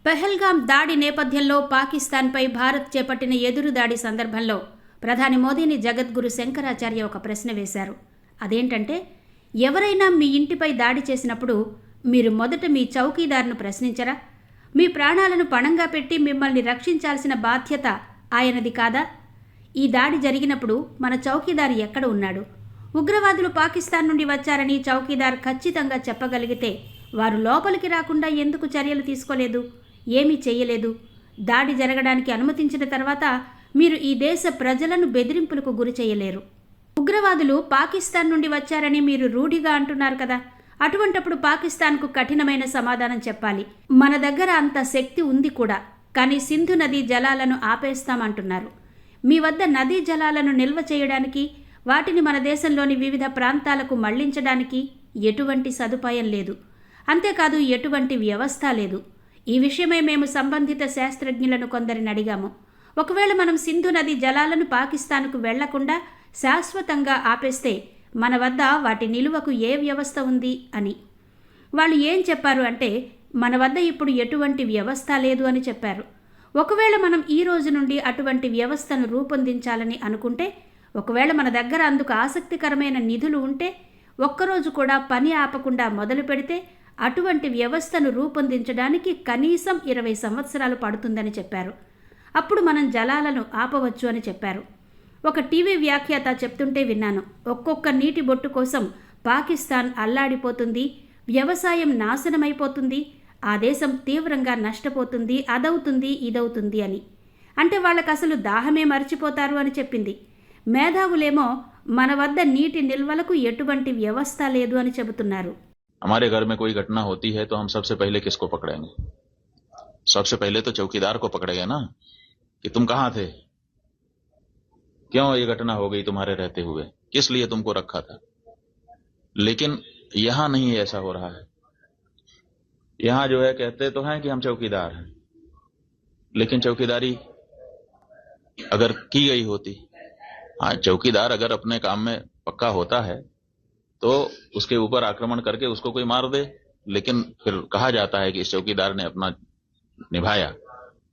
పెహల్గాం దాడి నేపథ్యంలో పాకిస్తాన్పై భారత్ చేపట్టిన ఎదురుదాడి సందర్భంలో ప్రధాని మోదీని జగద్గురు శంకరాచార్య ఒక ప్రశ్న వేశారు. అదేంటంటే, ఎవరైనా మీ ఇంటిపై దాడి చేసినప్పుడు మీరు మొదట మీ చౌకీదార్ను ప్రశ్నించరా? మీ ప్రాణాలను పణంగా పెట్టి మిమ్మల్ని రక్షించాల్సిన బాధ్యత ఆయనది కాదా? ఈ దాడి జరిగినప్పుడు మన చౌకీదార్ ఎక్కడ ఉన్నాడు? ఉగ్రవాదులు పాకిస్తాన్ నుండి వచ్చారని చౌకీదార్ ఖచ్చితంగా చెప్పగలిగితే వారు లోపలికి రాకుండా ఎందుకు చర్యలు తీసుకోలేదు? ఏమీ చేయలేదు. దాడి జరగడానికి అనుమతించిన తర్వాత మీరు ఈ దేశ ప్రజలను బెదిరింపులకు గురి చేయలేరు. ఉగ్రవాదులు పాకిస్తాన్ నుండి వచ్చారని మీరు రూఢిగా అంటున్నారు కదా. అటువంటప్పుడు పాకిస్తాన్కు కఠినమైన సమాధానం చెప్పాలి. మన దగ్గర అంత శక్తి ఉంది కూడా, కానీ సింధు నదీ జలాలను ఆపేస్తామంటున్నారు. మీ వద్ద నదీ జలాలను నిల్వ చేయడానికి, వాటిని మన దేశంలోని వివిధ ప్రాంతాలకు మళ్లించడానికి ఎటువంటి సదుపాయం లేదు. అంతేకాదు, ఎటువంటి వ్యవస్థ లేదు. ఈ విషయమై మేము సంబంధిత శాస్త్రజ్ఞులను కొందరిని అడిగాము. ఒకవేళ మనం సింధు నది జలాలను పాకిస్తాన్కు వెళ్లకుండా శాశ్వతంగా ఆపేస్తే మన వద్ద వాటి నిలువకు ఏ వ్యవస్థ ఉంది అని. వాళ్ళు ఏం చెప్పారు అంటే, మన వద్ద ఇప్పుడు ఎటువంటి వ్యవస్థ లేదు అని చెప్పారు. ఒకవేళ మనం ఈ రోజు నుండి అటువంటి వ్యవస్థను రూపొందించాలని అనుకుంటే, ఒకవేళ మన దగ్గర అందుకు ఆసక్తికరమైన నిధులు ఉంటే, ఒక్కరోజు కూడా పని ఆపకుండా మొదలు పెడితే అటువంటి వ్యవస్థను రూపొందించడానికి కనీసం 20 సంవత్సరాలు పడుతుందని చెప్పారు. అప్పుడు మనం జలాలను ఆపవచ్చు అని చెప్పారు. ఒక టీవీ వ్యాఖ్యాత చెప్తుంటే విన్నాను. ఒక్కొక్క నీటి బొట్టు కోసం పాకిస్తాన్ అల్లాడిపోతుంది, వ్యవసాయం నాశనమైపోతుంది, ఆ దేశం తీవ్రంగా నష్టపోతుంది, అదవుతుంది ఇదవుతుంది అని. అంటే వాళ్ళకు అసలు దాహమే మర్చిపోతారు అని చెప్పింది. మేధావులేమో మన వద్ద నీటి నిల్వలకు ఎటువంటి వ్యవస్థ లేదు అని చెబుతున్నారు. हमारे घर में कोई घटना होती है तो हम सबसे पहले किसको पकड़ेंगे? सबसे पहले तो चौकीदार को पकड़ेंगे ना, कि तुम कहां थे, क्यों ये घटना हो गई तुम्हारे रहते हुए, किस लिए तुमको रखा था। लेकिन यहां नहीं ऐसा हो रहा है। यहां जो है कहते तो हैं कि हम चौकीदार हैं, लेकिन चौकीदारी अगर की गई होती, हाँ चौकीदार अगर अपने काम में पक्का होता है तो उसके ऊपर आक्रमण करके उसको कोई मार दे, लेकिन फिर कहा जाता है कि इस चौकीदार ने अपना निभाया।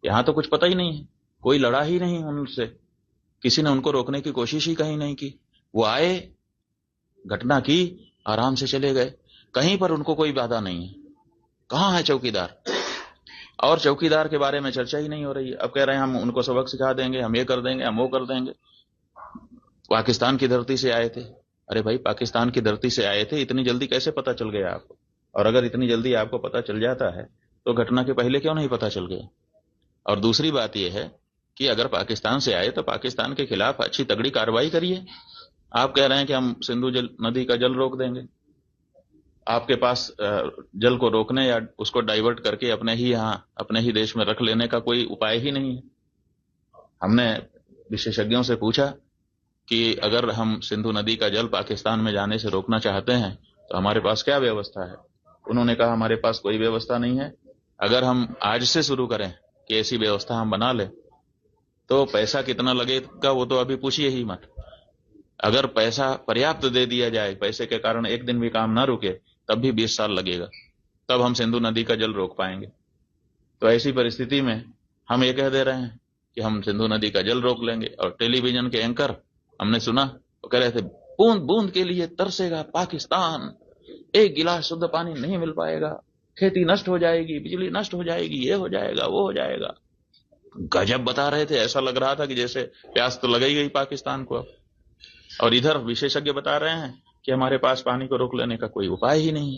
यहां तो कुछ पता ही नहीं है, कोई लड़ा ही नहीं उनसे, किसी ने उनको रोकने की कोशिश ही कहीं नहीं की। वो आए, घटना की, आराम से चले गए, कहीं पर उनको कोई बाधा नहीं है। कहां है चौकीदार? और चौकीदार के बारे में चर्चा ही नहीं हो रही है। अब कह रहे हैं हम उनको सबक सिखा देंगे, हम ये कर देंगे, हम वो कर देंगे। पाकिस्तान की धरती से आए थे। अरे भाई, पाकिस्तान की धरती से आए थे, इतनी जल्दी कैसे पता चल गया आपको? और अगर इतनी जल्दी आपको पता चल जाता है तो घटना के पहले क्यों नहीं पता चल गया? और दूसरी बात यह है कि अगर पाकिस्तान से आए तो पाकिस्तान के खिलाफ अच्छी तगड़ी कार्रवाई करिए। आप कह रहे हैं कि हम सिंधु नदी का जल रोक देंगे। आपके पास जल को रोकने या उसको डाइवर्ट करके अपने ही यहाँ अपने ही देश में रख लेने का कोई उपाय ही नहीं है। हमने विशेषज्ञों से पूछा कि अगर हम सिंधु नदी का जल पाकिस्तान में जाने से रोकना चाहते हैं तो हमारे पास क्या व्यवस्था है? उन्होंने कहा हमारे पास कोई व्यवस्था नहीं है। अगर हम आज से शुरू करें कि ऐसी व्यवस्था हम बना लें तो पैसा कितना लगेगा वो तो अभी पूछिए ही मत। अगर पैसा पर्याप्त दे दिया जाए, पैसे के कारण एक दिन भी काम ना रुके, तब भी 20 साल लगेगा, तब हम सिंधु नदी का जल रोक पाएंगे। तो ऐसी परिस्थिति में हम ये कह दे रहे हैं कि हम सिंधु नदी का जल रोक लेंगे। और टेलीविजन के एंकर हमने सुना वो कह रहे थे बूंद बूंद के लिए तरसेगा पाकिस्तान, एक गिलास शुद्ध पानी नहीं मिल पाएगा, खेती नष्ट हो जाएगी, बिजली नष्ट हो जाएगी, ये हो जाएगा वो हो जाएगा। गजब बता रहे थे, ऐसा लग रहा था कि जैसे प्यास तो लग ही गई पाकिस्तान को। और इधर विशेषज्ञ बता रहे हैं कि हमारे पास पानी को रोक लेने का कोई उपाय ही नहीं है।